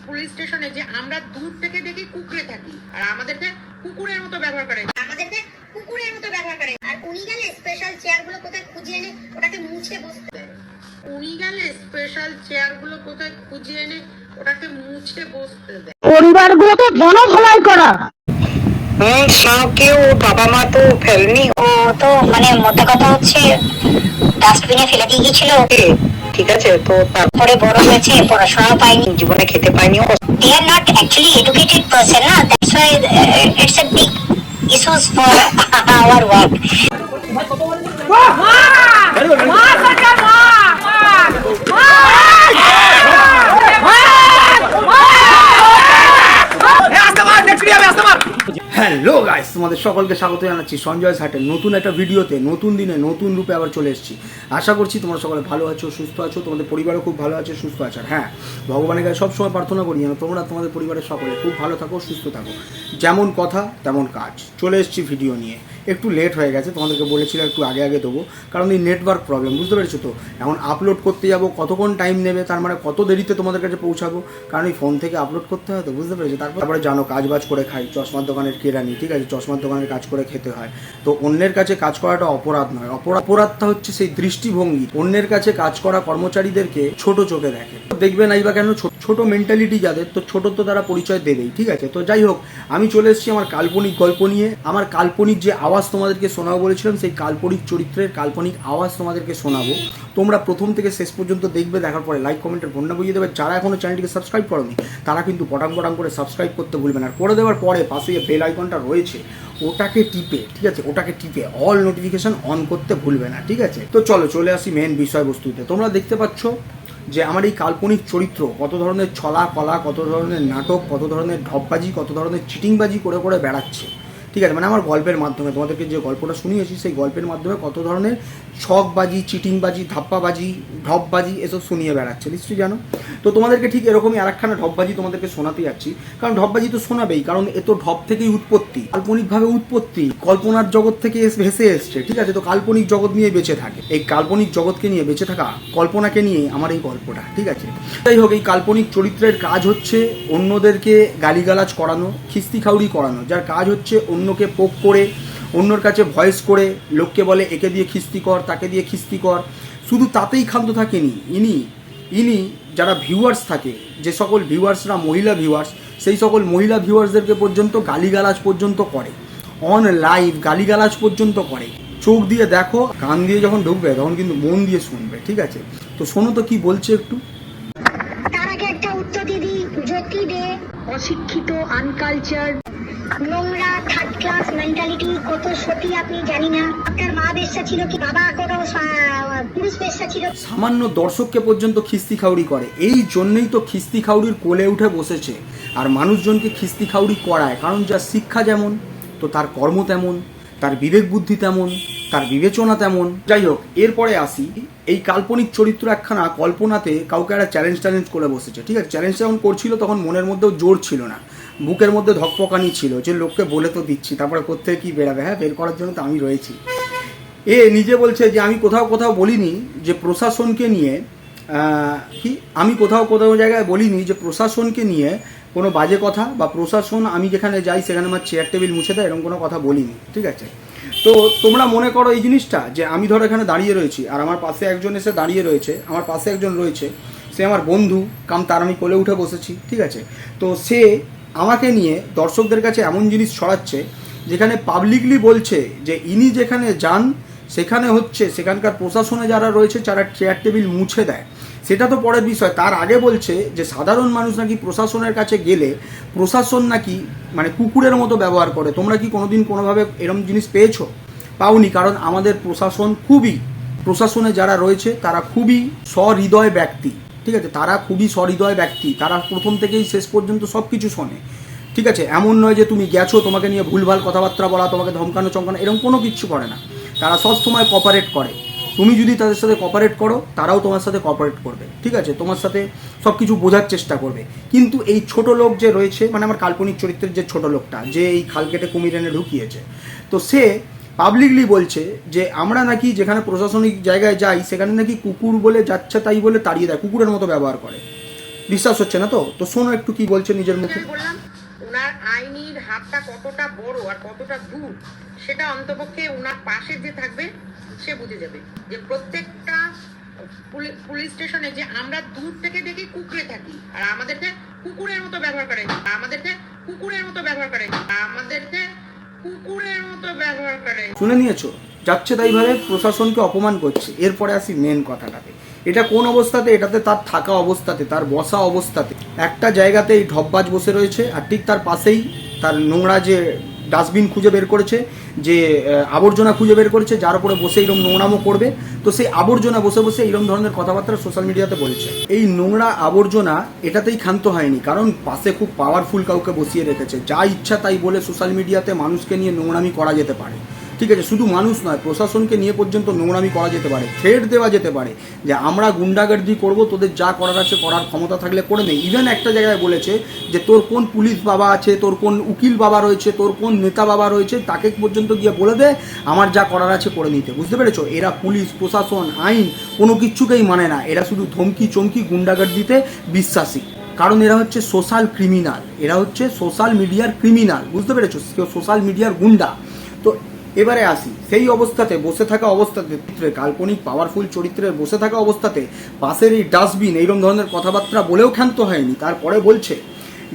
Police স্টেশনে যে আমরা দূর থেকে দেখি কুকুরে থাকি আর আমাদেরকে কুকুরের মতো ব্যবহার করে আর উনি গেলে স্পেশাল চেয়ারগুলো কোথায় খুঁজে এনে ওটাকে মুছে বসতে দেয় পরিবারগুলোকে গণধোলাই করা। কেউ বাবা মা তো ফেলেনি, ও তো মানে মোটা কথা হচ্ছে ডাস্টবিনে ফেলে দিয়ে গেছিল। ঠিক আছে, তো তারপরে বড় হয়েছে, পড়াশোনা পায়নি, জীবনে খেতে পায়নি। They are not actually educated person না, that's why it's a big issues for our work. Hello guys, তোমাদের সকলকে স্বাগত জানাচ্ছি সঞ্জয় হাটের নতুন একটা ভিডিওতে। নতুন দিনে নতুন রূপে আবার চলে এসেছি। আশা করছি তোমরা সকলে ভালো আছো, সুস্থ আছো, তোমাদের পরিবারও খুব ভালো আছে, সুস্থ আছে। আর হ্যাঁ, ভগবানের কাছে সবসময় প্রার্থনা করি যেন তোমরা তোমাদের পরিবারের সকলে খুব ভালো থাকো, সুস্থ থাকো। যেমন কথা তেমন কাজ, চলে এসেছি ভিডিও নিয়ে। একটু লেট হয়ে গেছে, তোমাদেরকে বলেছিলাম একটু আগে দেবো, কারণ এই নেটওয়ার্ক প্রবলেম, বুঝতে পেরেছো তো। এখন আপলোড করতে যাবো, কতক্ষণ টাইম নেবে, তার মানে কত দেরিতে তোমাদের কাছে পৌঁছাবো, কারণ এই ফোন থেকে আপলোড করতে হয় তো, বুঝতে পেরেছো। তারপরে জানো কাজ বাজ করে খাই, চশমার দোকানের কেরানি, ঠিক আছে, চশমার দোকানের কাজ করে খেতে হয়। তো অন্যের কাছে কাজ করাটা অপরাধ নয়, অপরাধটা হচ্ছে সেই দৃষ্টিভঙ্গি। অন্যের কাছে কাজ করা কর্মচারীদেরকে ছোট চোখে দেখে, দেখবে নাই বা কেন, ছোট মেন্টালিটি যাদের, তো ছোট তো তারা পরিচয় দেবেই, ঠিক আছে। তো যাই হোক, আমি চলে এসেছি আমার কাল্পনিক গল্প নিয়ে। আমার কাল্পনিক যে আওয়াজ তোমাদেরকে শোনাবো বলেছিলাম, সেই কাল্পনিক চরিত্রের কাল্পনিক আওয়াজ তোমাদেরকে শোনাবো। তোমরা প্রথম থেকে শেষ পর্যন্ত দেখবে, দেখার পরে লাইক কমেন্টের বন্যা বুঝিয়ে দেবে। যারা এখনো চ্যানেলটিকে সাবস্ক্রাইব করোনি তারা কিন্তু পটাং করে সাবস্ক্রাইব করতে ভুলবে না। আর করে দেওয়ার পরে পাশে যে বেল আইকনটা রয়েছে ওটাকে টিপে, ঠিক আছে, ওটাকে টিপে অল নোটিফিকেশন অন করতে ভুলবে না, ঠিক আছে। তো চলে আসি মেন বিষয়বস্তুতে। তোমরা দেখতে পাচ্ছ যে আমার এই কাল্পনিক চরিত্র কত ধরনের ছলা কলা, কত ধরনের নাটক, কত ধরনের ঢপবাজি, কত ধরনের চিটিংবাজি করে বেড়াচ্ছে, ঠিক আছে। মানে আমার গল্পের মাধ্যমে তোমাদেরকে যে গল্পটা শুনিয়েছি, সেই গল্পের মাধ্যমে কত ধরনের ছকবাজি, চিটিংবাজি, ধাপ্পাবাজি, ঢপবাজি এসব শুনিয়ে বেড়াচ্ছে, নিশ্চয়ই জানো। তো তোমাদেরকে ঠিক এরকমই আরেকখানা ঢপবাজি তোমাদেরকে শোনাতে যাচ্ছি, কারণ ঢপবাজি তো শোনাবেই, কারণ এ তো ঢপ থেকেই উৎপত্তি, কাল্পনিকভাবে উৎপত্তি, কল্পনার জগৎ থেকে ভেসে এসছে, ঠিক আছে। তো কাল্পনিক জগৎ নিয়ে বেঁচে থাকে, এই কাল্পনিক জগৎকে নিয়ে বেঁচে থাকা, কল্পনাকে নিয়ে আমার এই গল্পটা, ঠিক আছে। যাই হোক, এই কাল্পনিক চরিত্রের কাজ হচ্ছে অন্যদেরকে গালিগালাজ করানো, খিস্তিখাউড়ি করানো, যার কাজ হচ্ছে অন্যকে পোক করে, অন্যর কাছে ভয়েস করে লোককে বলে একে দিয়ে খিস্তি কর, তাকে দিয়ে খিস্তি কর। শুধু তাতেই ক্ষান্ত থাকেনি, ইনি যারা ভিউয়ার্স থাকে, যে সকল ভিউয়ার্সরা মহিলা ভিউয়ার্স, সেই সকল মহিলা ভিউয়ার্সদেরকে পর্যন্ত গালিগালাজ পর্যন্ত করে, অন লাইভ গালিগালাজ পর্যন্ত করে। চোখ দিয়ে দেখো, কান দিয়ে যখন ঢুকবে তখন কিন্তু মন দিয়ে শুনবে, ঠিক আছে। তো শোনো তো কি বলছে একটু। তার আগে একটা উত্তর দিদি, জ্যোতি দে অশিক্ষিত, আনকালচার, নোংরা, থার্ড ক্লাস মেন্টালিটি, কত সতী আপনি জানি না। আপনার মা বেশ্যা ছিল কি বাবা কোনো পুরুষ বেশ্যা ছিল? সামান্য দর্শককে পর্যন্ত খিস্তি খাউড়ি করে। এই জন্যই তো খিস্তি খাউড়ির কোলে উঠে বসেছে আর মানুষজনকে খিস্তি খাউড়ি করায়, কারণ যার শিক্ষা যেমন তো তার কর্ম তেমন, তার বিবেক বুদ্ধি তেমন, তার বিবেচনা তেমন। যাই হোক, এরপরে আসি, এই কাল্পনিক চরিত্র একখানা কল্পনাতে কাউকে একটা চ্যালেঞ্জ করে বসেছে, ঠিক আছে। চ্যালেঞ্জ যখন করছিল তখন মনের মধ্যেও জোর ছিল না, বুকের মধ্যে ধকপকানি ছিল, যে লোককে বলে তো দিচ্ছি, তারপরে কোত্থেকে কি বেরাবে, হ্যাঁ, বের করার জন্য তো আমি রয়েছি। এ নিজে বলছে যে আমি কোথাও বলিনি যে প্রশাসনকে নিয়ে আমি কোথাও জায়গায় বলিনি যে প্রশাসনকে নিয়ে কোনো বাজে কথা, বা প্রশাসন আমি যেখানে যাই সেখানে আমার চেয়ার টেবিল মুছে দেয়, এরকম কোনো কথা বলিনি, ঠিক আছে। তো তোমরা মনে করো এই জিনিসটা, যে আমি ধরো এখানে দাঁড়িয়ে রয়েছি আর আমার পাশে একজন এসে দাঁড়িয়ে রয়েছে, আমার পাশে একজন রয়েছে, সে আমার বন্ধু, তার আমি কোলে উঠে বসেছি, ঠিক আছে। তো সে আমাকে নিয়ে দর্শকদের কাছে এমন জিনিস ছড়াচ্ছে যেখানে পাবলিকলি বলছে যে ইনি যেখানে যান সেখানে হচ্ছে সেখানকার প্রশাসনে যারা রয়েছে যারা চেয়ার টেবিল মুছে দেয়, সেটা তো পরের বিষয়। তার আগে বলছে যে সাধারণ মানুষ নাকি প্রশাসনের কাছে গেলে প্রশাসন নাকি মানে কুকুরের মতো ব্যবহার করে। তোমরা কি কোনোদিন কোনোভাবে এরকম জিনিস পেয়েছো? পাওনি, কারণ আমাদের প্রশাসনে যারা রয়েছে তারা খুবই সহৃদয় ব্যক্তি, ঠিক আছে। তারা খুবই সহৃদয় ব্যক্তি, তারা প্রথম থেকেই শেষ পর্যন্ত সব কিছু শোনে, ঠিক আছে। এমন নয় যে তুমি গেছো তোমাকে নিয়ে ভুলভাল কথাবার্তা বলা, তোমাকে ধমকানো চমকানো, এরকম কোনো কিছু করে না। তারা সবসময় কোঅপারেট করে। তুমি যদি তাদের সাথে কোঅপারেট করো, তারাও তোমার সাথে কোঅপারেট করবে, ঠিক আছে, তোমার সাথে সব কিছু বোঝার চেষ্টা করবে। কিন্তু এই ছোট লোক যে রয়েছে, মানে আমার কাল্পনিক চরিত্রের যে ছোট লোকটা, যে এই খাল কেটে কুমির এনে ঢুকিয়েছে, তো সে পাবলিকলি বলছে যে আমরা নাকি যেখানে প্রশাসনিক জায়গায় যাই সেখানে নাকি কুকুর বলে যাচ্ছে তাই বলে তাড়িয়ে দেয়, কুকুরের মতো ব্যবহার করে। বিশ্বাস হচ্ছে না। তো শোনো একটু কি বলছে নিজের মুখে। আমি বললাম ওনার আইনির হাতটা কতটা বড় আর কতটা দূর সেটা অন্তপক্ষে ওনার পাশে যে থাকবে সে বুঝে যাবে। যে প্রত্যেকটা পুলিশ স্টেশনে যে আমরা দূর থেকে দেখি কুকুরে থাকি আর আমাদেরকে কুকুরের মতো ব্যবহার করে, আমাদেরকে কুকুরের মতো ব্যবহার করে, আমাদেরকে কুকুরের মতো ব্যবহার করে। শুনে নিয়েছো, যাচ্ছে তাই ভাবে প্রশাসনকে অপমান করছে। এরপরে আসি মেন কথাটাতে। এটা কোন অবস্থাতে? এটাতে তার থাকা অবস্থাতে, তার বসা অবস্থাতে একটা জায়গাতে এই ঢপবাজ বসে রয়েছে আর ঠিক তার পাশেই তার নোংরা যে ডাস্টবিন খুঁজে বের করেছে, যে আবর্জনা খুঁজে বের করেছে, যার উপরে বসে এরকম নোংরামো করবে। তো সেই আবর্জনা বসে বসে এইরকম ধরনের কথাবার্তা সোশ্যাল মিডিয়াতে বলছে। এই নোংরা আবর্জনা এটাতেই ক্ষান্ত হয়নি, কারণ পাশে খুব পাওয়ারফুল কাউকে বসিয়ে রেখেছে। যা ইচ্ছা তাই বলে সোশ্যাল মিডিয়াতে মানুষকে নিয়ে নোংরামি করা যেতে পারে। ঠিক আছে, শুধু মানুষ নয়, প্রশাসনকে নিয়ে পর্যন্ত নোংরামি করা যেতে পারে, থ্রেট দেওয়া যেতে পারে যে আমরা গুন্ডাগার্দি করব, তোদের যা করার আছে করার ক্ষমতা থাকলে করে নেই। ইভেন একটা জায়গায় বলেছে যে তোর কোন পুলিশ বাবা আছে, তোর কোন উকিল বাবা রয়েছে, তোর কোন নেতা বাবা রয়েছে, তাকে পর্যন্ত গিয়ে বলে দে আমার যা করার আছে করে নিতে। বুঝতে পেরেছো? এরা পুলিশ প্রশাসন আইন কোনো কিচ্ছুকেই মানে না। এরা শুধু ধমকি চমকি গুন্ডাগার্দিতে বিশ্বাসী, কারণ এরা হচ্ছে সোশ্যাল ক্রিমিনাল, এরা হচ্ছে সোশ্যাল মিডিয়ার ক্রিমিনাল। বুঝতে পেরেছো? সোশ্যাল মিডিয়ার গুন্ডা। তো এবারে আসি সেই অবস্থাতে, বসে থাকা অবস্থাতে, কাল্পনিক পাওয়ারফুল চরিত্রের বসে থাকা অবস্থাতে পাশের এই ডাস্টবিন এইরকম ধরনের কথাবার্তা বলেও ক্ষান্ত হয়নি। তারপরে বলছে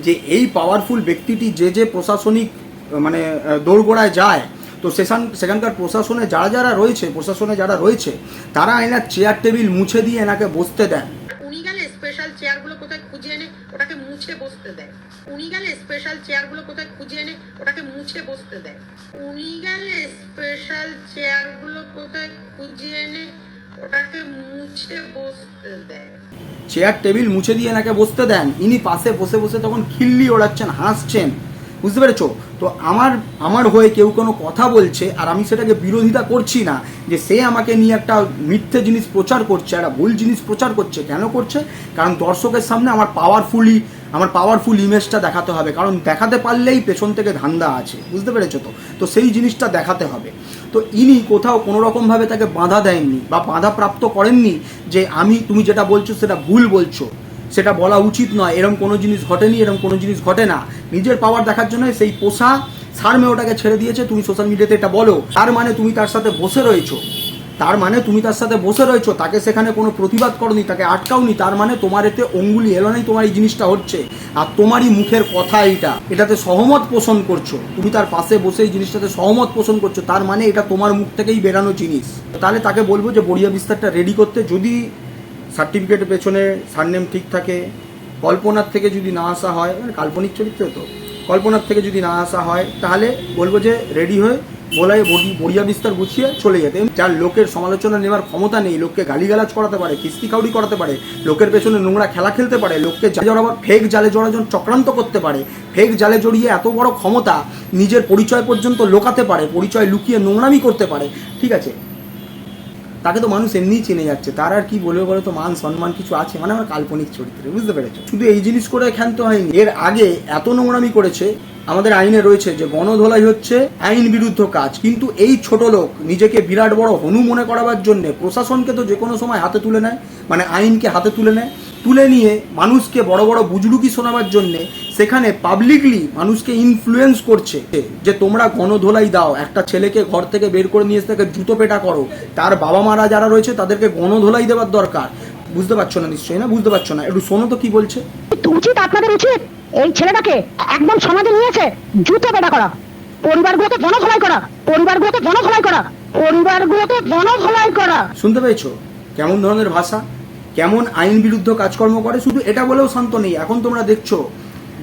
যে এই পাওয়ারফুল ব্যক্তিটি যে প্রশাসনিক মানে দোরগোড়ায় যায়, তো সেখানকার প্রশাসনে যারা রয়েছে তারা এনার চেয়ার টেবিল মুছে দিয়ে এনাকে বসতে দেন। উনি গেলে স্পেশাল চেয়ারগুলো কোথায় খুঁজে এনে ওটাকে মুছে বসতে দেয়। উনি গেলে স্পেশাল চেয়ারগুলো কোথায় খুঁজে এনে ওটাকে মুছে বসতে দেয়। উনি গেলে স্পেশাল চেয়ারগুলো কোথায় খুঁজে এনে ওটাকে মুছে বসতে দেয়। চেয়ার টেবিল মুছে দিয়ে এনাকে বসতে দেন। ইনি পাশে বসে বসে তখন খিল্লি ওড়াচ্ছেন, হাসছেন। বুঝতে পেরেছো? তো আমার হয়ে কেউ কোনো কথা বলছে আর আমি সেটাকে বিরোধিতা করছি না, যে সে আমাকে নিয়ে একটা মিথ্যে জিনিস প্রচার করছে, একটা ভুল জিনিস প্রচার করছে। কেন করছে? কারণ দর্শকের সামনে আমার পাওয়ারফুল ইমেজটা দেখাতে হবে, কারণ দেখাতে পারলেই পেছন থেকে ধান্দা আছে। বুঝতে পেরেছো? তো সেই জিনিসটা দেখাতে হবে। তো ইনি কোথাও কোনো রকমভাবে তাকে বাধা দেননি বা বাধা প্রাপ্ত করেননি যে তুমি যেটা বলছো সেটা ভুল বলছো, সেটা বলা উচিত নয়, এরকম কোনো জিনিস ঘটেনি, এরকম কোনো জিনিস ঘটে না। নিজের পাওয়ার দেখার জন্য সেই পোষা সারমে ওটাকে ছেড়ে দিয়েছে। তুমি সোশ্যাল মিডিয়াতে এটা বলো, তার মানে তুমি তার সাথে বসে রয়েছো, তাকে সেখানে কোনো প্রতিবাদ করনি, তাকে আটকাওনি, তার মানে তোমার এতে অঙ্গুলি এলো নাই, তোমার এই জিনিসটা হচ্ছে আর তোমারই মুখের কথা এটাতে সহমত পোষণ করছো। তুমি তার পাশে বসে এই জিনিসটাতে সহমত পোষণ করছো, তার মানে এটা তোমার মুখ থেকেই বেরানো জিনিস। তাহলে তাকে বলবো যে বড়িয়া বিস্তারটা রেডি করতে, যদি সার্টিফিকেটের পেছনে সারনেম ঠিক থাকে, কল্পনার থেকে যদি না আসা হয়, মানে কাল্পনিক চরিত্র তো, কল্পনার থেকে যদি না আসা হয়, তাহলে বলবো যে রেডি হয়ে বলাই বড়িয়া বিস্তার গুছিয়ে চলে যেতে। যার লোকের সমালোচনা নেওয়ার ক্ষমতা নেই, লোককে গালিগালাজ করাতে পারে, কিস্তি কাউরি করাতে পারে, লোকের পেছনে নোংরা খেলা খেলতে পারে, লোককে জড়াবার ফেক জালে জড়াজন চক্রান্ত করতে পারে, ফেক জালে জড়িয়ে এত বড় ক্ষমতা, নিজের পরিচয় পর্যন্ত লোকাতে পারে, পরিচয় লুকিয়ে নোংরামি করতে পারে। ঠিক আছে, তাকে তো মানুষ এমনিই চিনে যাচ্ছে, তার আর কি বলবে বলে? তো মান সম্মান কিছু আছে? মানে আমার কাল্পনিক চরিত্রে। বুঝতে পেরেছো? শুধু এই জিনিস করে ক্ষান্ত হয়নি, এর আগে এত নোংরামি করেছে। আমাদের আইনে রয়েছে যে গণধোলাই হচ্ছে আইন বিরুদ্ধ কাজ, কিন্তু এই ছোট লোক নিজেকে বিরাট বড় হনু মনে করাবার জন্য প্রশাসনকে তো যে কোনো সময় হাতে তুলে নেয়, মানে আইনকে হাতে তুলে নেয়, তুলে নিয়ে মানুষকে বড় বড় বুজরুকি শোনাবার জন্যে সেখানে পাবলিকলি মানুষকে ইনফ্লুয়েন্স করছে যে তোমরা গণধোলাই দাও, একটা ছেলেকে ঘর থেকে বের করে নিয়ে এসে তাকে জুতো পেটা করো, তার বাবা মারা যারা রয়েছে তাদেরকে গণধোলাই দেওয়ার দরকার। বুঝতে পারছো না নিশ্চয়ই? না বুঝতে পারছো না? একটু শোনো তো কি বলছে। আপনাদের উচিত এই ছেলেটাকে একদম সমাজে নিয়েছে জুতো পেটা করা, পরিবারগুলোকে গণধোলাই করা। শুনতে পেয়েছো কেমন ধরনের ভাষা, কেমন আইন বিরুদ্ধ কাজকর্ম করে? শুধু এটা বলেও শান্ত নেই। এখন তোমরা দেখছো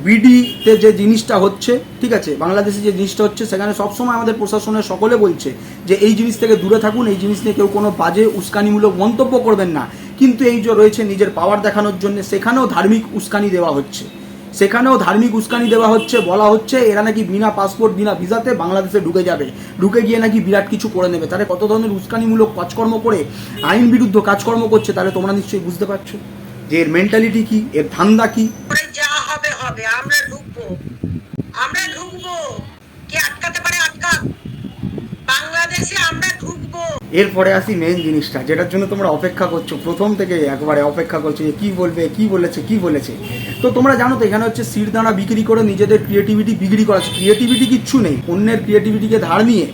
বিডিতে যে জিনিসটা হচ্ছে, ঠিক আছে, বাংলাদেশে যে জিনিসটা হচ্ছে, সেখানে সবসময় আমাদের প্রশাসনের সকলে বলছে যে এই জিনিস থেকে দূরে থাকুন, এই জিনিস নিয়ে কেউ কোনো বাজে উস্কানিমূলক মন্তব্য করবেন না। কিন্তু এই যে রয়েছে নিজের পাওয়ার দেখানোর জন্য, সেখানেও ধার্মিক উস্কানি দেওয়া হচ্ছে, বলা হচ্ছে এরা নাকি বিনা পাসপোর্ট বিনা ভিসাতে বাংলাদেশে ঢুকে যাবে, ঢুকে গিয়ে নাকি বিরাট কিছু করে নেবে। তাহলে কত ধরনের উস্কানিমূলক কাজকর্ম করে আইন বিরুদ্ধ কাজকর্ম করছে, তাহলে তোমরা নিশ্চয়ই বুঝতে পারছো যে এর মেন্টালিটি কি, এর ধান্দা কি। যা হবে হবে, আমরা ঢুকবো, কে আটকাতে পারে আটকাক। বাংলাদেশ দেশে আমরা ঢুকবো। এরপরে আসি মেইন জিনিসটা, যেটার জন্য তোমরা অপেক্ষা করছো, প্রথম থেকে একবারে অপেক্ষা করছো যে কি বলবে, কি বলেছে। তো তোমরা জানো তো এখানে হচ্ছে শিরদানা বিক্রি করে নিজেদের ক্রিয়েটিভিটি বিক্রি করা। ক্রিয়েটিভিটি কিচ্ছু নেই, অন্যের ক্রিয়েটিভিটিকে ধার নিয়ে,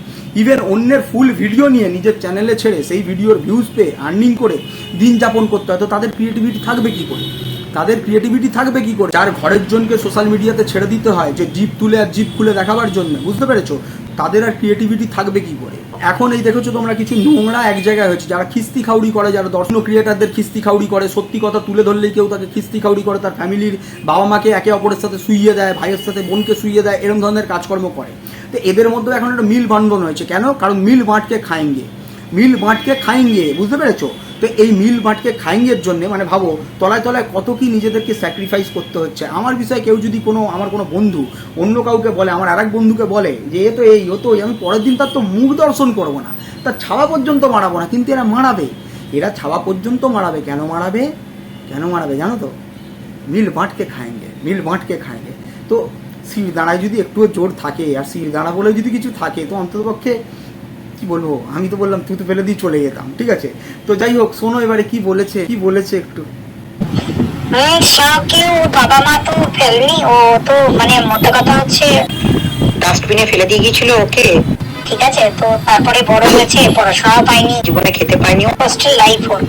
ইভেন অন্যের ফুল ভিডিও নিয়ে নিজের চ্যানেলে ছেড়ে সেই ভিডিওর ভিউজ পেয়ে আর্নিং করে দিন যাপন করতে হয়। তো তাদের ক্রিয়েটিভিটি থাকবে কি করে? যার ঘরের জনকে সোশ্যাল মিডিয়াতে ছেড়ে দিতে হয় যে জিপ তুলে আর জিপ খুলে দেখাবার জন্য, বুঝতে পেরেছো? তাদের আর ক্রিয়েটিভিটি থাকবে কি করে? এখন এই দেখেছো তোমরা কিছু নোংরা এক জায়গায় হয়েছে, যারা খিস্তি খাউড়ি করে, যারা দর্শন ক্রিয়েটারদের খিস্তি খাউড়ি করে, সত্যি কথা তুলে ধরলেই কেউ তাকে খিস্তি খাউড়ি করে, তার ফ্যামিলির বাবা মাকে একে অপরের সাথে শুইয়ে দেয়, ভাইয়ের সাথে বোনকে শুইয়ে দেয়, এরকম ধরনের কাজকর্ম করে। তো এদের মধ্যে এখন একটা মিল বন্ধন হয়েছে। কেন? কারণ মিল বাঁটকে খায়েঙ্গে, বুঝতে পেরেছো? তো এই মিল বাঁটকে খায়েঙ্গের জন্য মানে ভাবো তলায় তলায় কত কি নিজেদেরকে স্যাক্রিফাইস করতে হচ্ছে। আমার বিষয়ে কেউ যদি আমার কোনো বন্ধু অন্য কাউকে বলে, আমার আর এক বন্ধুকে বলে যে এ তো এই ও তো, আমি পরের দিন তার তো মুখ দর্শন করবো না, তার ছাওয়া পর্যন্ত মারাবো না, কিন্তু এরা ছাওয়া পর্যন্ত মারাবে। কেন মারাবে জানো তো? মিল বাঁটকে খায়েঙ্গে। তো শিরদাঁড়ায় যদি একটুও জোর থাকে, আর শিরদাঁড়া বলে যদি কিছু থাকে, তো অন্ততপক্ষে কি বলবো, আমি তো বললাম তুই তো ফেলে দিয়ে চলে যেতাম, ঠিক আছে? তো যাই হোক, শোনো এবারে কি বলেছে একটু। কেউ বাবা মা তো ফেলেনি, ও তো মানে মোটা কথা হচ্ছে ডাস্টবিনে ফেলে দিয়ে গিয়েছিল ওকে, ঠিক আছে? তো তারপরে বড় হয়েছে, পড়াশোনা পায়নি, জীবনে খেতে পায়নি, হোস্টেল লাইফ ওর।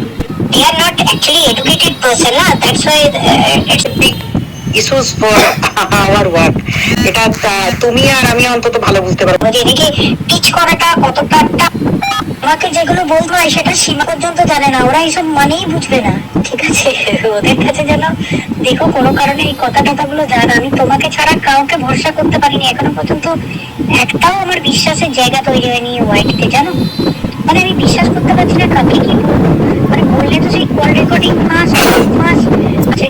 They are not actually educated person না, that's why it's big issues for our work. এটা তুমি আর আমি অন্তত ভালো বুঝতে পারবো যে এদিকে টিচ করাটা কতটা। আমাকে যেগুলো বলতে হয় সেটা সীমা পর্যন্ত জানে না, ওরা এইসব মানেই বুঝবে না, ঠিক আছে? ওদের কাছে যেন দেখো কোনো কারণে এই কথাগুলো জানা। আমি তোমাকে ছাড়া কাউকে ভরসা করতে পারিনি এখনো পর্যন্ত, একটাও আমার বিশ্বাসের জায়গা তৈরি হয়নি ওয়াইটিতে, জানো? মানে আমি বিশ্বাস করতে পারছি না কাকে কি বলবো। মানে বললে তো সেই কল রেকর্ডিং ফাঁস,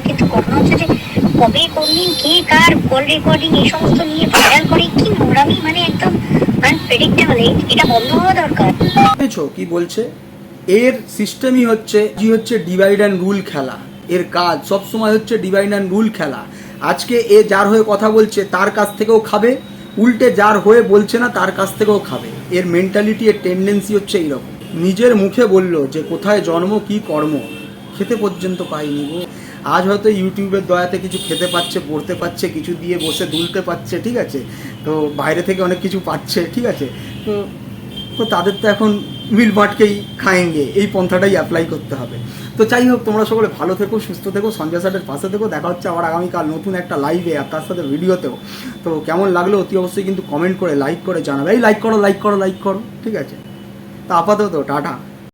কিন্তু ঘটনা হচ্ছে যে কবে কোন দিন কে কার কল রেকর্ডিং এই সমস্ত নিয়ে ভাইরাল করে, কি নোংরামি, মানে একদম আনপ্রেডিক্টেবল। এটা বন্ধ হওয়া দরকার। বুঝেছো কি বলছে? এর সিস্টেমই হচ্ছে ডিভাইড অ্যান্ড রুল খেলা। এর কাজ সবসময় হচ্ছে ডিভাইড অ্যান্ড রুল খেলা। আজকে এ যার হয়ে কথা বলছে তার কাছ থেকেও খাবে, উল্টে যার হয়ে বলছে না তার কাছ থেকেও খাবে। এর মেন্টালিটি, এর টেন্ডেন্সি হচ্ছে এইরকম। নিজের মুখে বলল যে কোথায় জন্ম কি কর্ম, খেতে পর্যন্ত পাইনি গো। আজ হয়তো ইউটিউবের দয়াতে কিছু খেতে পাচ্ছে, পড়তে পাচ্ছে, কিছু দিয়ে বসে দুলতে পাচ্ছে, ঠিক আছে? তো বাইরে থেকে অনেক কিছু পাচ্ছে, ঠিক আছে? তো তাদের তো এখন মিল বাঁটকেই খায়েঙ্গে, এই পন্থাটাই অ্যাপ্লাই করতে হবে। তো যাই হোক, তোমরা সকলে ভালো থেকো, সুস্থ থেকো, সঞ্জয় স্যারের পাশে থেকো। দেখা হচ্ছে আবার আগামীকাল নতুন একটা লাইভে আর তার সাথে ভিডিওতেও। তো কেমন লাগলো অতি অবশ্যই কিন্তু কমেন্ট করে লাইক করে জানাবে। এই লাইক করো, ঠিক আছে? তো আপাতত টাটা।